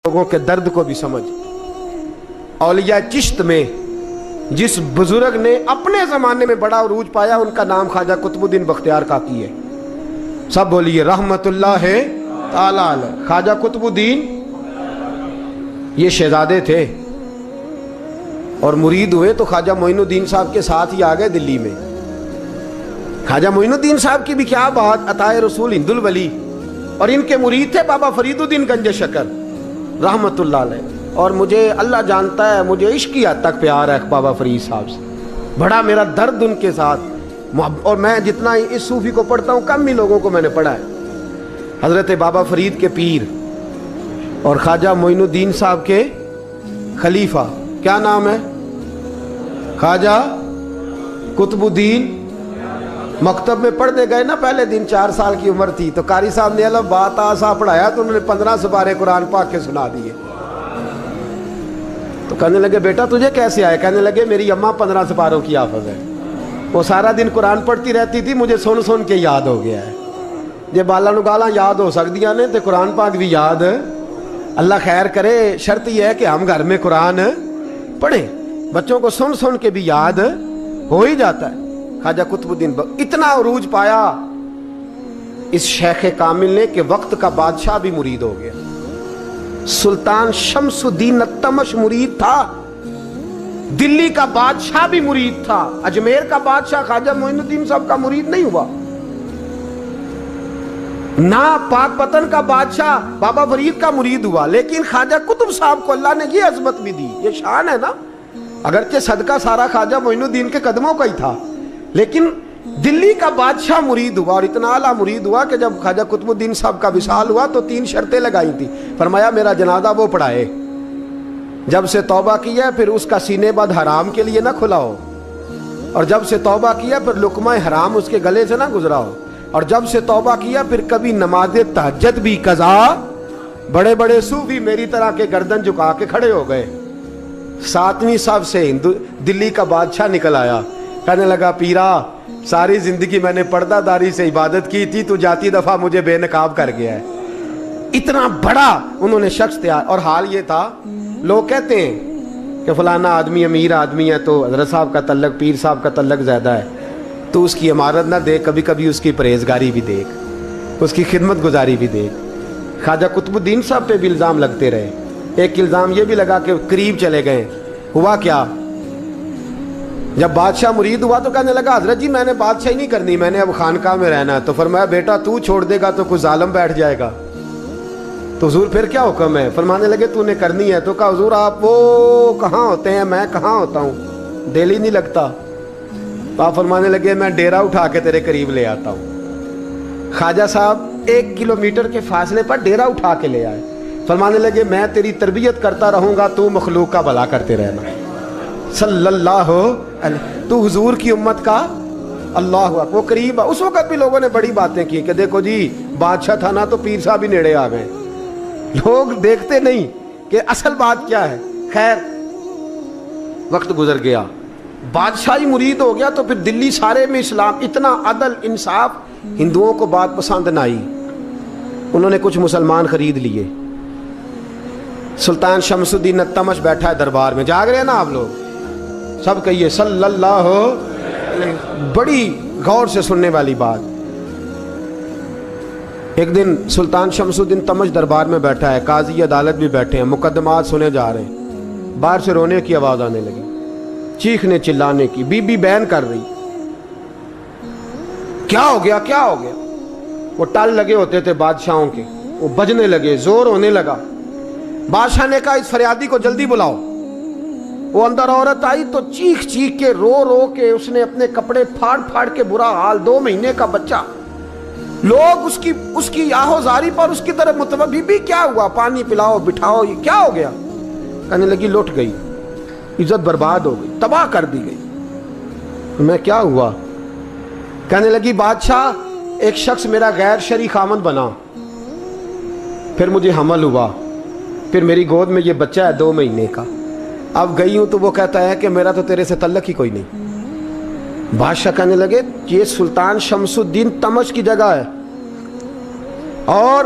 لوگوں کے درد کو بھی سمجھ۔ اولیاء چشت میں جس بزرگ نے اپنے زمانے میں بڑا عروج پایا ان کا نام خواجہ قطب الدین بختیار کاکی ہے۔ سب بولیے رحمت اللہ تعالی علیہ۔ خواجہ قطب الدین یہ شہزادے تھے اور مرید ہوئے تو خواجہ معین الدین صاحب کے ساتھ ہی آ گئے دلی میں۔ خواجہ معین الدین صاحب کی بھی کیا بات، عطائے رسول ہند الولی، اور ان کے مرید تھے بابا فرید الدین گنج شکر رحمت اللہ علیہ۔ اور مجھے اللہ جانتا ہے مجھے عشق کی حد تک پیار ہے بابا فرید صاحب سے، بڑا میرا درد ان کے ساتھ، اور میں جتنا اس صوفی کو پڑھتا ہوں کم ہی لوگوں کو میں نے پڑھا ہے۔ حضرت بابا فرید کے پیر اور خواجہ معین الدین صاحب کے خلیفہ، کیا نام ہے؟ خواجہ قطب الدین۔ مکتب میں پڑھنے گئے نا پہلے دن، 4 سال کی عمر تھی، تو قاری صاحب نے الف با تا سا پڑھایا تو انہوں نے 15 سپارے قرآن پاک کے سنا دیے۔ تو کہنے لگے بیٹا تجھے کیسے آئے؟ کہنے لگے میری اماں 15 سپاروں کی حافظ ہے، وہ سارا دن قرآن پڑھتی رہتی تھی، مجھے سن سن کے یاد ہو گیا ہے۔ یہ بالا نو گالاں یاد ہو سکدیاں نے تے قرآن پاک بھی یاد، اللہ خیر کرے۔ شرط یہ ہے کہ ہم گھر میں قرآن پڑھیں، بچوں کو سن سن کے بھی یاد ہو ہی جاتا ہے۔ خواجہ قطب الدین اتنا عروج پایا اس شیخ کامل نے کہ وقت کا بادشاہ بھی مرید ہو گیا۔ سلطان شمس الدین التمش مرید تھا، دلی کا بادشاہ بھی مرید تھا، اجمیر کا بادشاہ خواجہ معین الدین صاحب کا مرید نہیں ہوا، نہ پاک پتن کا بادشاہ بابا فرید کا مرید ہوا، لیکن خواجہ قطب صاحب کو اللہ نے یہ عظمت بھی دی۔ یہ شان ہے نا، اگرچہ صدقہ سارا خواجہ معین الدین کے قدموں کا ہی تھا، لیکن دلی کا بادشاہ مرید ہوا، اور اتنا اعلیٰ مرید ہوا کہ جب خواجہ قطب الدین صاحب کا وصال ہوا تو 3 شرطیں لگائی تھی۔ فرمایا میرا جنازہ وہ پڑھائے، جب سے توبہ کیا پھر اس کا سینے بد حرام کے لیے نہ کھلا ہو، اور جب سے توبہ کیا پھر لقمہ حرام اس کے گلے سے نہ گزرا ہو، اور جب سے توبہ کیا پھر کبھی نماز تہجد بھی قضا۔ بڑے بڑے صوفی میری طرح کے گردن جھکا کے کھڑے ہو گئے۔ 7ویں صف سے دلی کا بادشاہ نکل آیا، کہنے لگا پیرا ساری زندگی میں نے پردہ داری سے عبادت کی تھی، تو جاتی دفعہ مجھے بے نقاب کر گیا ہے۔ اتنا بڑا انہوں نے شخص تیار، اور حال یہ تھا لوگ کہتے ہیں کہ فلانا آدمی امیر آدمی ہے تو حضرت صاحب کا تعلق پیر صاحب کا تعلق زیادہ ہے، تو اس کی عمارت نہ دیکھ، کبھی کبھی اس کی پرہیزگاری بھی دیکھ، اس کی خدمت گزاری بھی دیکھ۔ خواجہ قطب الدین صاحب پہ بھی الزام لگتے رہے۔ ایک الزام یہ بھی لگا کہ قریب چلے گئے۔ ہوا کیا، جب بادشاہ مرید ہوا تو کہنے لگا حضرت جی میں نے بادشاہی نہیں کرنی، میں نے اب خانقاہ میں رہنا ہے۔ تو فرمایا بیٹا تو چھوڑ دے گا تو کوئی ظالم بیٹھ جائے گا، تو حضور پھر کیا حکم ہے؟ فرمانے لگے تو نے کرنی ہے۔ تو کہا حضور آپ وہ کہاں ہوتے ہیں، میں کہاں ہوتا ہوں، دل ہی نہیں لگتا۔ تو آپ فرمانے لگے میں ڈیرا اٹھا کے تیرے قریب لے آتا ہوں۔ خواجہ صاحب 1 کلومیٹر کے فاصلے پر ڈیرا اٹھا کے لے آئے۔ فرمانے لگے میں تیری تربیت کرتا رہوں گا، تو مخلوق کا بھلا کرتے رہنا۔ صلی اللہ علیہ، تو حضور کی امت کا اللہ اکبر، وہ قریب۔ اس وقت بھی لوگوں نے بڑی باتیں کی کہ دیکھو جی بادشاہ تھا نا تو پیر صاحب ہی نیڑے آ گئے۔ لوگ دیکھتے نہیں کہ اصل بات کیا ہے۔ خیر وقت گزر گیا، بادشاہی مرید ہو گیا، تو پھر دلی سارے میں اسلام، اتنا عدل انصاف، ہندوؤں کو بات پسند نہ آئی، انہوں نے کچھ مسلمان خرید لیے۔ سلطان شمس الدین التمش بیٹھا ہے دربار میں، جاگ رہے ہیں نا آپ لوگ، سب کہیے صلی اللہ علیہ۔ بڑی غور سے سننے والی بات۔ ایک دن سلطان شمس الدین تمش دربار میں بیٹھا ہے، قاضی عدالت بھی بیٹھے ہیں، مقدمات سنے جا رہے ہیں، باہر سے رونے کی آواز آنے لگی، چیخنے چلانے کی، بی بی بیان کر رہی، کیا ہو گیا کیا ہو گیا؟ وہ ٹال لگے ہوتے تھے بادشاہوں کے، وہ بجنے لگے، زور ہونے لگا۔ بادشاہ نے کہا اس فریادی کو جلدی بلاؤ۔ وہ اندر عورت آئی تو چیخ چیخ کے رو رو کے اس نے اپنے کپڑے پھاڑ پھاڑ کے، برا حال، 2 مہینے کا بچہ، لوگ اس کی آہو زاری پر اس کی طرف متوجہ، بی بی کیا ہوا، پانی پلاؤ بٹھاؤ، یہ کیا ہو گیا؟ کہنے لگی لٹ گئی، عزت برباد ہو گئی، تباہ کر دی گئی۔ میں کیا ہوا؟ کہنے لگی بادشاہ ایک شخص میرا غیر شرعی خامند بنا، پھر مجھے حمل ہوا، پھر میری گود میں یہ بچہ ہے 2 مہینے کا، اب گئی ہوں تو وہ کہتا ہے کہ میرا تو تیرے سے تعلق ہی کوئی نہیں۔ بادشاہ کہنے لگے یہ سلطان شمس الدین تمش کی جگہ ہے، اور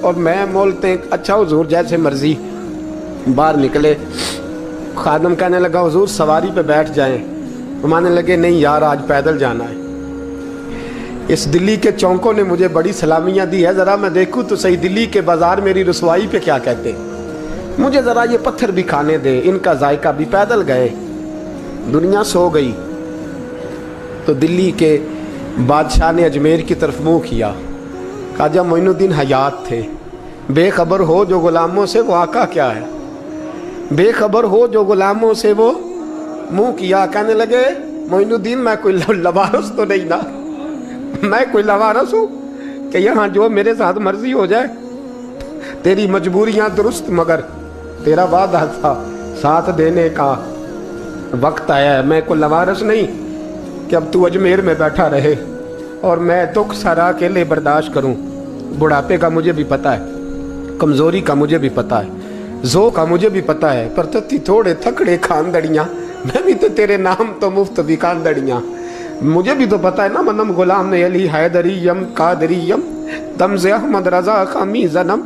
اور میں بولتے ہیں اچھا حضور جیسے مرضی. باہر نکلے, خادم کہنے لگا حضور سواری پہ بیٹھ جائیں. مانے لگے نہیں یار آج پیدل جانا ہے. اس دلی کے چونکوں نے مجھے بڑی سلامیاں دی ہے, ذرا میں دیکھوں تو صحیح دلی کے بازار میری رسوائی پہ کیا کہتے ہیں. مجھے ذرا یہ پتھر بھی کھانے دے, ان کا ذائقہ بھی. پیدل گئے, دنیا سو گئی تو دلی کے بادشاہ نے اجمیر کی طرف منہ کیا. خواجہ معین الدین حیات تھے. بے خبر ہو جو غلاموں سے وہ آقا کیا ہے, بے خبر ہو جو غلاموں سے وہ منہ کیا. کہنے لگے معین الدین میں کوئی لوارث تو نہیں نا, میں کوئی لوارث ہوں کہ یہاں جو میرے ساتھ مرضی ہو جائے. تیری مجبوریاں درست مگر تیرا وعدہ تھا ساتھ دینے کا وقت آیا ہے. میں کوئی لوارث نہیں کہ اب تو اجمیر میں بیٹھا رہے اور میں دکھ سارا اکیلے برداشت کروں. بڑھاپے کا مجھے بھی پتہ ہے, کمزوری کا مجھے بھی پتہ ہے, ذوق کا مجھے بھی پتہ ہے, پر تتی تھوڑے تھکڑے خاندڑیاں, میں بھی تو تیرے نام تو مفت بھی خاندڑیاں. مجھے بھی تو پتہ ہے نا منم غلام نے علی حیدریم قادریم تمز احمد رضا خامی زنم.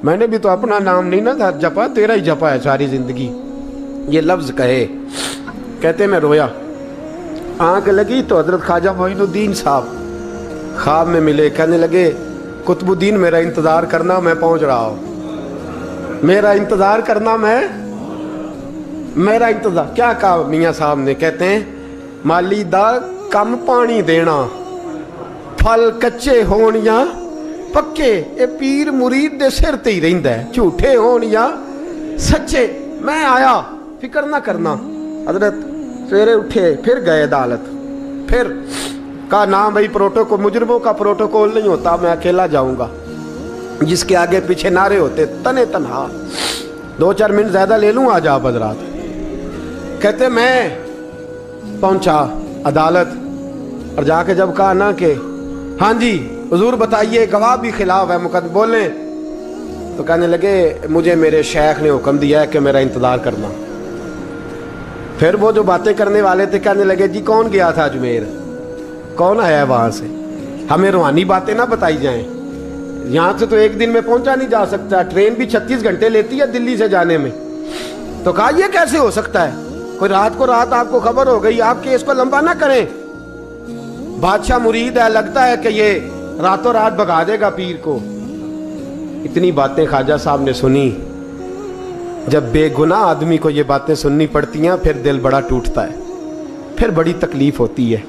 میں نے بھی تو اپنا نام نہیں نا جپا, تیرا ہی جپا ہے ساری زندگی. یہ لفظ کہے, کہتے میں رویا. آنکھ لگی تو حضرت خواجہ معین الدین صاحب خواب میں ملے. کہنے لگے قطب الدین میرا انتظار کرنا, میں پہنچ رہا ہوں. میرا انتظار کرنا, میرا انتظار. کیا کہا میاں صاحب نے؟ کہتے ہیں مالی دا کم پانی دینا, پھل کچے ہون یا پکے, اے پیر مرید دے سر تے ہی رہندا ہے, جھوٹے ہون یا سچے. میں آیا, فکر نہ کرنا. حضرت سویرے اٹھے, پھر گئے عدالت. پھر کہا نام بھائی پروٹوکول, مجرموں کا پروٹوکول نہیں ہوتا, میں اکیلا جاؤں گا. جس کے آگے پیچھے نعرے ہوتے تنے تنہا. 2-4 منٹ زیادہ لے لوں آج آپ حضرات. کہتے میں پہنچا عدالت اور جا کے جب کہا نا کہ ہاں جی حضور بتائیے گواہ بھی خلاف ہے مقدمے بولیں, تو کہنے لگے مجھے میرے شیخ نے حکم دیا ہے کہ میرا انتظار کرنا. پھر وہ جو باتیں کرنے والے تھے کہنے لگے جی کون گیا تھا اجمیر, کون آیا ہے وہاں سے, ہمیں روحانی باتیں نہ بتائی جائیں. یہاں سے تو ایک دن میں پہنچا نہیں جا سکتا, ٹرین بھی 36 گھنٹے لیتی ہے دلی سے جانے میں. تو کہا یہ کیسے ہو سکتا ہے, کوئی رات کو رات آپ کو خبر ہو گئی, آپ کیس کو لمبا نہ کریں. بادشاہ مرید ہے, لگتا ہے کہ یہ راتوں رات بھگا دے گا پیر کو. اتنی باتیں خواجہ صاحب نے سنی. جب بے گناہ آدمی کو یہ باتیں سننی پڑتی ہیں پھر دل بڑا ٹوٹتا ہے, پھر بڑی تکلیف ہوتی ہے.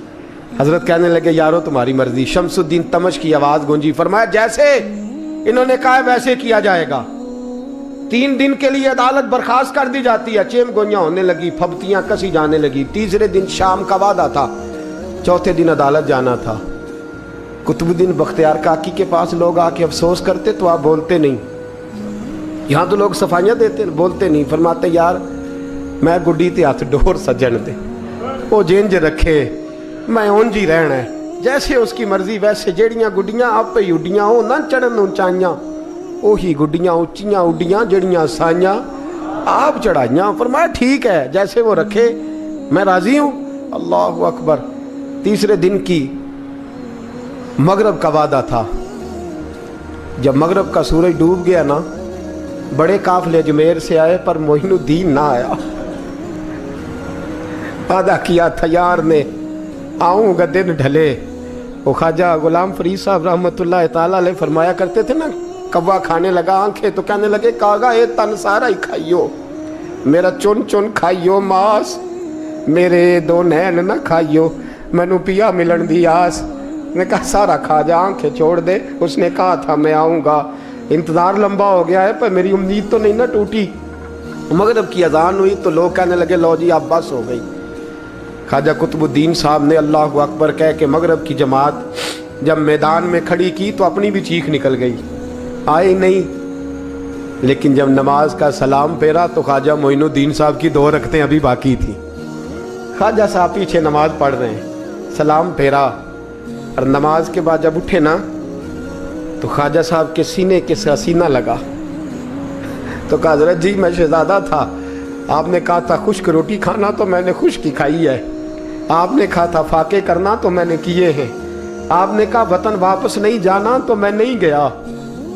حضرت کہنے لگے یارو تمہاری مرضی. شمس الدین تمش کی آواز گونجی, فرمایا جیسے انہوں نے کہا ویسے کیا جائے گا. 3 دن کے لیے عدالت برخاست کر دی جاتی ہے. چیم گوئیاں ہونے لگی, پھبتیاں کسی جانے لگی. تیسرے دن شام کا وعدہ تھا, چوتھے دن عدالت جانا تھا. قطب الدین بختیار کاکی کے پاس لوگ آ کے افسوس کرتے تو آپ بولتے نہیں. یہاں تو لوگ صفائیاں دیتے, بولتے نہیں. فرماتے یار میں گڈی تے ہاتھ ڈور سجن دے, وہ جنج رکھے, میں اونج ہی رہنا ہے, جیسے اس کی مرضی ویسے. جیڑیاں گڈیاں آپ پہ اڈیاں ہو نہ چڑھن اونچائیاں, وہی گڈیاں اونچیاں اڈیاں جڑیاں سائیاں آپ چڑھائیاں. فرمایا ٹھیک ہے جیسے وہ رکھے, میں راضی ہوں. اللہ اکبر. تیسرے دن کی مغرب کا وعدہ تھا. جب مغرب کا سورج ڈوب گیا نا, بڑے قافلے اجمیر سے آئے پر معین الدین نہ آیا. وعدہ کیا تھا یار نے آؤں گا دن ڈھلے. وہ خواجہ غلام فرید صاحب رحمۃ اللہ تعالیٰ علیہ فرمایا کرتے تھے نا, کوا کھانے لگا آنکھیں تو کہنے لگے کاغا اے تن سارا ہی کھائیو, میرا چن چن کھائیو ماس, میرے 2 نین نہ کھائیو, مینو پیا ملن دی آس. نے کہا سارا کھا جا, آنکھیں چھوڑ دے. اس نے کہا تھا میں آؤں گا, انتظار لمبا ہو گیا ہے پر میری امید تو نہیں نہ ٹوٹی. مغرب کی اذان ہوئی تو لوگ کہنے لگے لو جی اب بس ہو گئی. خواجہ قطب الدین صاحب نے اللہ اکبر کہہ کے مغرب کی جماعت جب میدان میں کھڑی کی تو اپنی بھی چیخ نکل گئی, آئے نہیں. لیکن جب نماز کا سلام پھیرا تو خواجہ معین الدین صاحب کی 2 رکعتیں ابھی باقی تھیں. خواجہ صاحب پیچھے نماز پڑھ رہے ہیں, سلام پھیرا اور نماز کے بعد جب اٹھے نا تو خواجہ صاحب کے سینے کے سینہ لگا. تو کہا حضرت جی میں شہزادہ تھا, آپ نے کہا تھا خشک روٹی کھانا تو میں نے خشک کی کھائی ہے, آپ نے کہا تھا فاقے کرنا تو میں نے کیے ہیں, آپ نے کہا وطن واپس نہیں جانا تو میں نہیں گیا.